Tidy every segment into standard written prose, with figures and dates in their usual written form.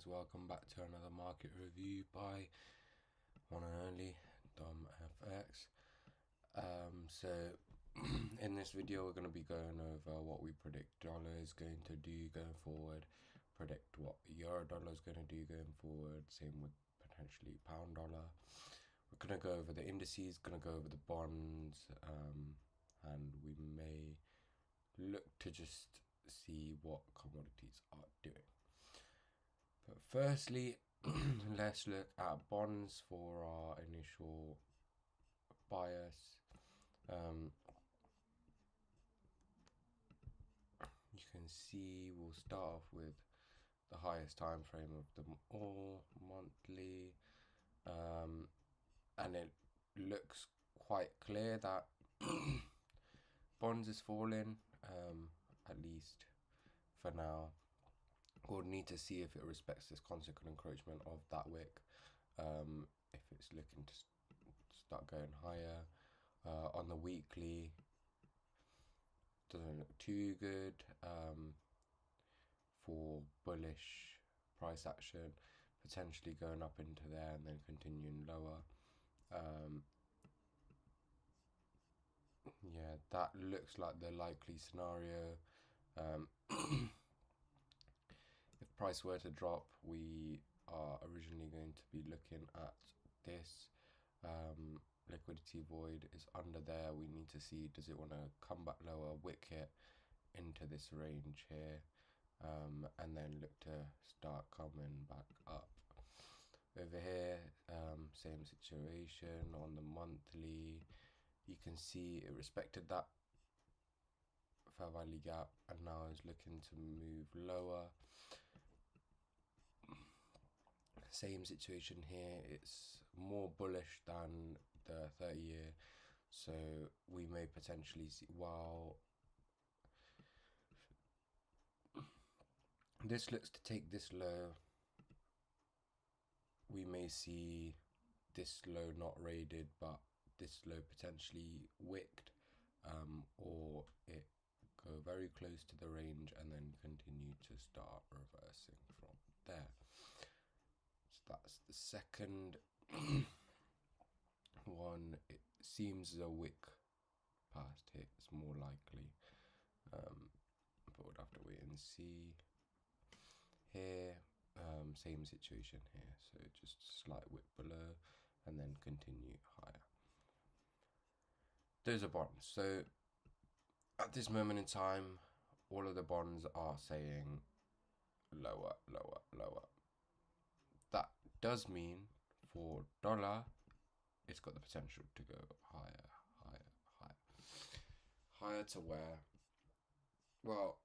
guys, welcome back to another market review by one and only Dom FX. So in this video we're going to be going over what we predict dollar is going to do going forward, predict what euro dollar is going to do going forward, same with potentially pound dollar. We're going to go over the indices, going to go over the bonds, and we may look to just see what commodities are doing. But firstly, let's look at bonds for our initial bias. You can see we'll start off with the highest time frame of them all, monthly, and it looks quite clear that bonds is falling, at least for now. We'll need to see if it respects this consequent encroachment of that wick, if it's looking to start going higher. On the weekly, doesn't look too good for bullish price action, potentially going up into there and then continuing lower. Yeah, that looks like the likely scenario. If price were to drop, we are originally going to be looking at this. Liquidity void is under there. We need to see, does it want to come back lower, wick it into this range here, and then look to start coming back up. Over here, same situation on the monthly. You can see it respected that fair value gap and now is looking to move lower. Same situation here, it's more bullish than the 30-year, so we may potentially see, while this looks to take this low, we may see this low not raided but this low potentially wicked, or it go very close to the range and then continue to start reversing from there. So that's the second one. It seems a wick past here, it's more likely, but we'll have to wait and see. Here, same situation here, so just slight wick below and then continue higher. Those are bonds. So at this moment in time, all of the bonds are saying lower, lower, lower. That does mean for dollar, it's got the potential to go higher, higher, higher. Higher to where? Well,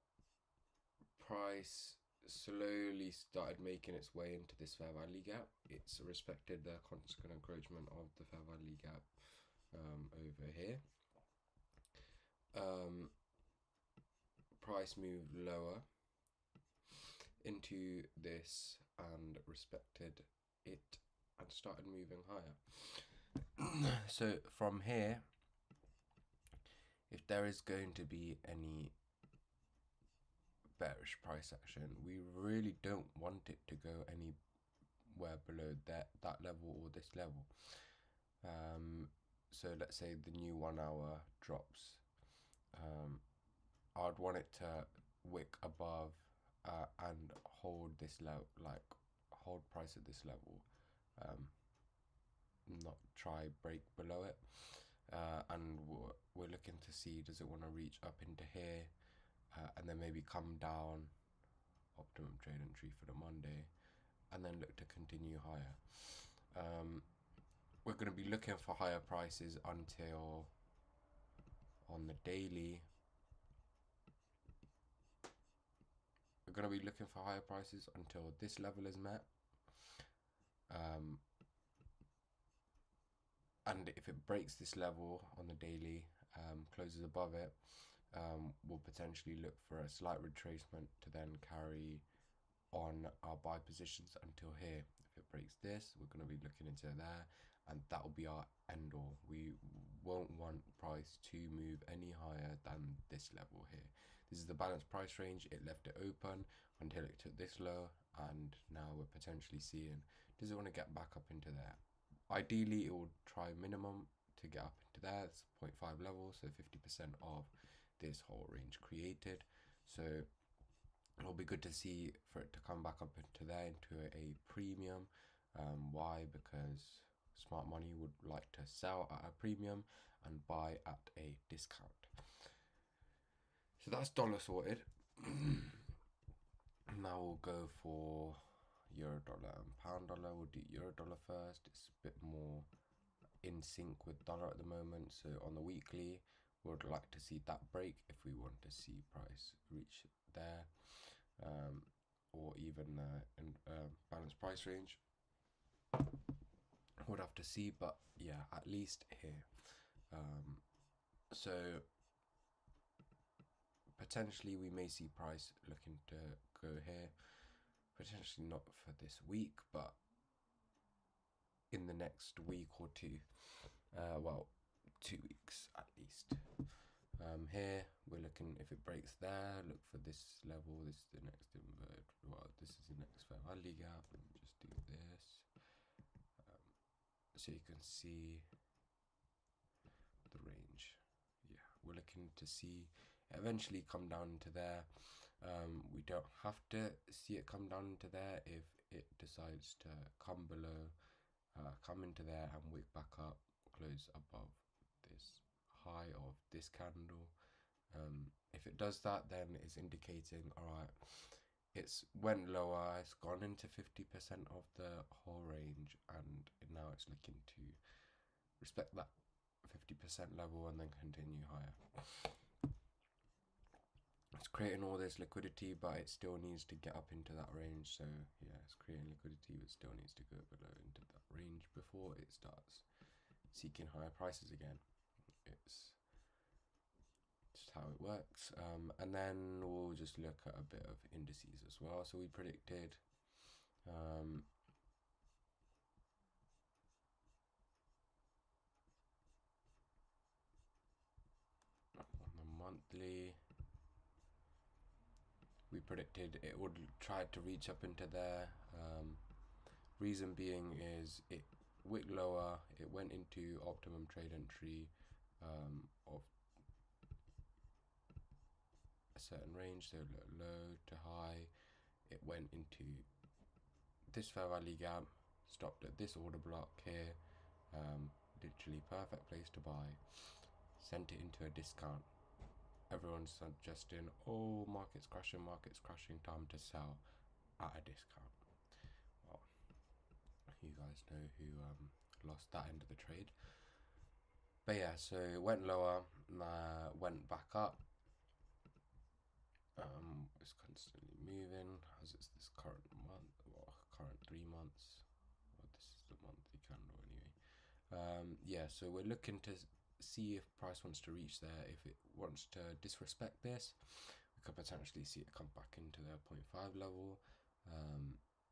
price slowly started making its way into this fair value gap. It's respected the consequent encroachment of the fair value gap over here. Price moved lower into this and respected it and started moving higher. So from here, if there is going to be any bearish price action, we really don't want it to go anywhere below that level or this level. So let's say the new 1 hour drops, I'd want it to wick above and hold this level, like hold price at this level, not try break below it, and we're looking to see, does it want to reach up into here, and then maybe come down, optimum trade entry for the Monday, and then look to continue higher. We're going to be looking for higher prices until on the daily. We're going to be looking for higher prices until this level is met. And if it breaks this level on the daily, closes above it, we'll potentially look for a slight retracement to then carry on our buy positions until here. If it breaks this, we're going to be looking into there, and that will be our end all. We won't want price to move any higher than this level here. This is the balanced price range. It left it open until it took this low and now we're potentially seeing, does it want to get back up into there? Ideally it will try minimum to get up into there. It's 0.5 level, so 50% of this whole range created. So it'll be good to see for it to come back up into there, into a premium. Why? Because smart money would like to sell at a premium and buy at a discount. So that's dollar sorted. Now we'll go for euro dollar and pound dollar. We'll do euro dollar first. It's a bit more in sync with dollar at the moment. So on the weekly, we'd like to see that break if we want to see price reach there, or even in balanced price range. Would have to see, but yeah, at least here. So potentially we may see price looking to go here. Potentially not for this week, but in the next week or two. Well, 2 weeks at least. Here we're looking, if it breaks there, look for this level. This is the next invert. Well, this is the next fair value gap, and just do this. So you can see the range. Yeah, we're looking to see eventually come down to there. We don't have to see it come down to there. If it decides to come below, come into there and wick back up, close above this high of this candle. If it does that, then it's indicating, all right, it's went lower, it's gone into 50% of the whole range, and now it's looking to respect that 50% level and then continue higher. It's creating all this liquidity, but it still needs to get up into that range. So yeah, it's creating liquidity, but still needs to go below into that range before it starts seeking higher prices again. It's just how it works. And then we'll just look at a bit of indices as well. So we predicted on the monthly, we predicted it would try to reach up into there. Reason being is it wicked lower, it went into optimum trade entry of a certain range, so low to high. It went into this fair value gap, stopped at this order block here, literally perfect place to buy, sent it into a discount. Everyone's suggesting, oh, market's crashing, time to sell at a discount. Well, you guys know who lost that end of the trade. But yeah, so it went lower, went back up. It's constantly moving as it's this current month, or current 3 months. Well, this is the monthly candle anyway. Yeah, so we're looking to see if price wants to reach there. If it wants to disrespect this, we could potentially see it come back into the 0.5 level.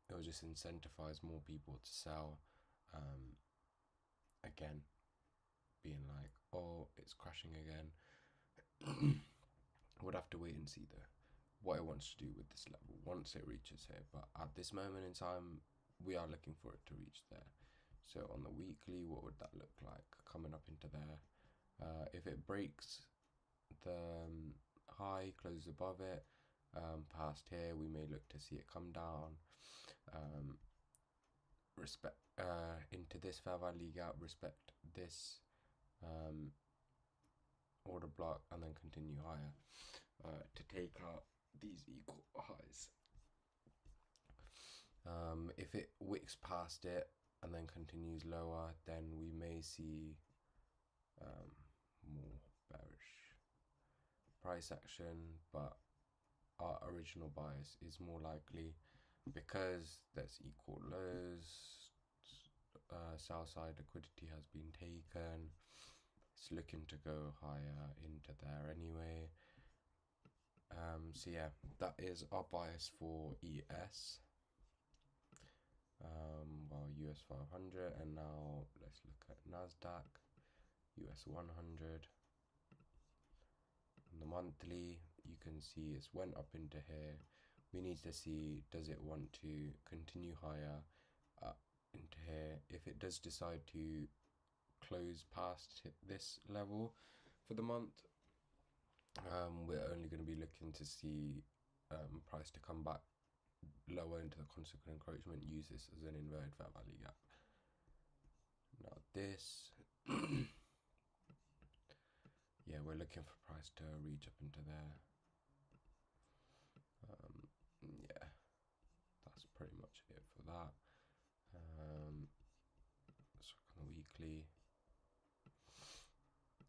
It will just incentivize more people to sell. Again, being like, oh, it's crashing again. Would have to wait and see what it wants to do with this level once it reaches here. But at this moment in time, we are looking for it to reach there. So on the weekly, what would that look like coming up into there? If it breaks the high, closes above it, past here, we may look to see it come down, into this fair value gap, respect this order block, and then continue higher to take out these equal highs. If it wicks past it and then continues lower, then we may see more bearish price action, but our original bias is more likely because there's equal lows, sell side liquidity has been taken, it's looking to go higher into there anyway. So yeah, that is our bias for ES, well, US 500, and now let's look at NASDAQ, US 100. On the monthly, you can see it's went up into here, we need to see, does it want to continue higher into here? If it does decide to close past this level for the month, we're only going to be looking to see price to come back lower into the consequent encroachment. Use this as an inverted fair value gap. Now this yeah, we're looking for price to reach up into there. Yeah, that's pretty much it for that. Let's look on the weekly.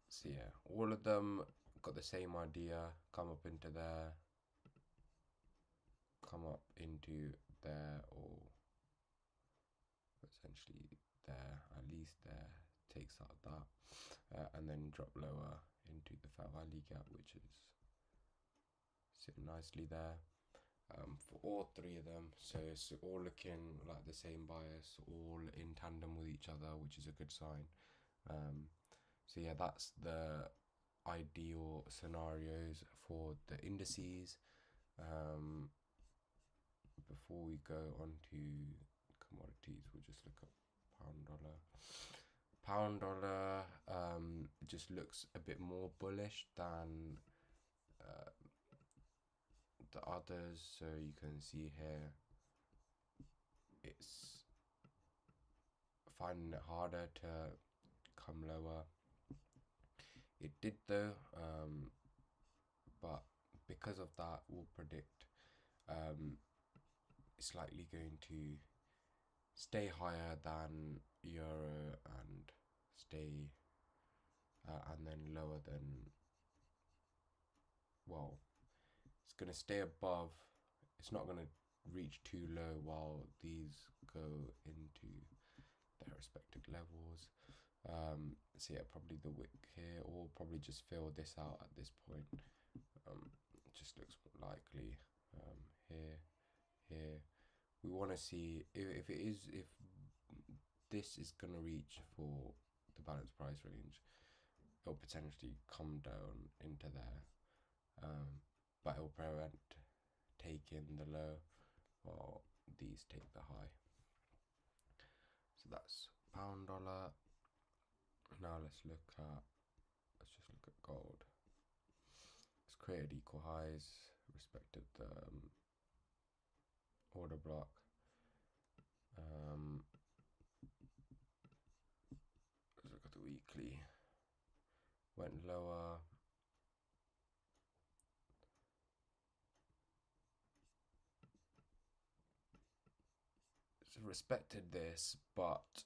So yeah, all of them got the same idea. Come up into there, come up into there, or essentially there, at least there, takes out that, and then drop lower into the fair value gap, which is sitting nicely there. For all three of them, so it's all looking like the same bias, all in tandem with each other, which is a good sign. So yeah, that's the ideal scenarios for the indices. Before we go on to commodities, we'll just look at pound dollar. Pound dollar just looks a bit more bullish than the others. So you can see here, it's finding it harder to come lower. It did though, but because of that, we'll predict it's likely going to stay higher than euro and stay and then lower than, well, it's going to stay above. It's not going to reach too low while these go into their respective levels. So yeah, probably the wick here, or probably just fill this out at this point. It just looks more likely. Here we want to see if this is going to reach for the balanced price range, it'll potentially come down into there, but it'll prevent taking the low while these take the high. So that's pound dollar. Now let's just look at gold. It's created equal highs, respected the order block. Let's look at the weekly. Went lower. It's respected this, but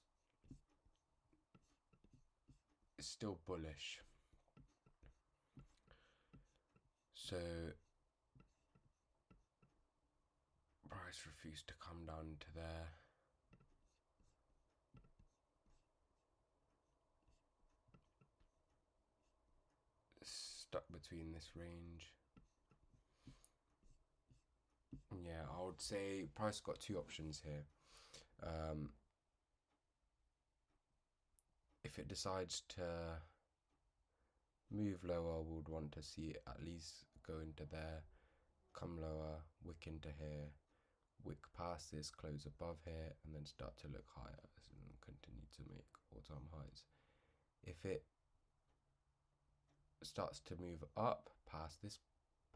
it's still bullish. So price refused to come down to there. Stuck between this range. Yeah, I would say price got two options here. If it decides to move lower, we would want to see it at least go into there, come lower, wick into here, wick past this, close above here, and then start to look higher and continue to make all-time highs. If it starts to move up past this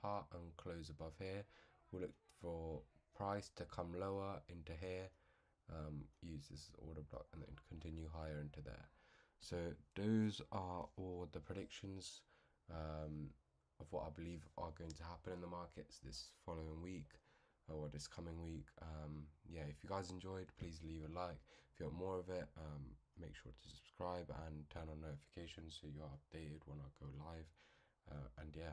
part and close above here, we'll look for price to come lower into here, use this order block, and then continue higher into there. So those are all the predictions of what I believe are going to happen in the markets this following week or this coming week. Yeah, if you guys enjoyed, please leave a like. If you want more of it, make sure to subscribe and turn on notifications so you're updated when I go live. And yeah.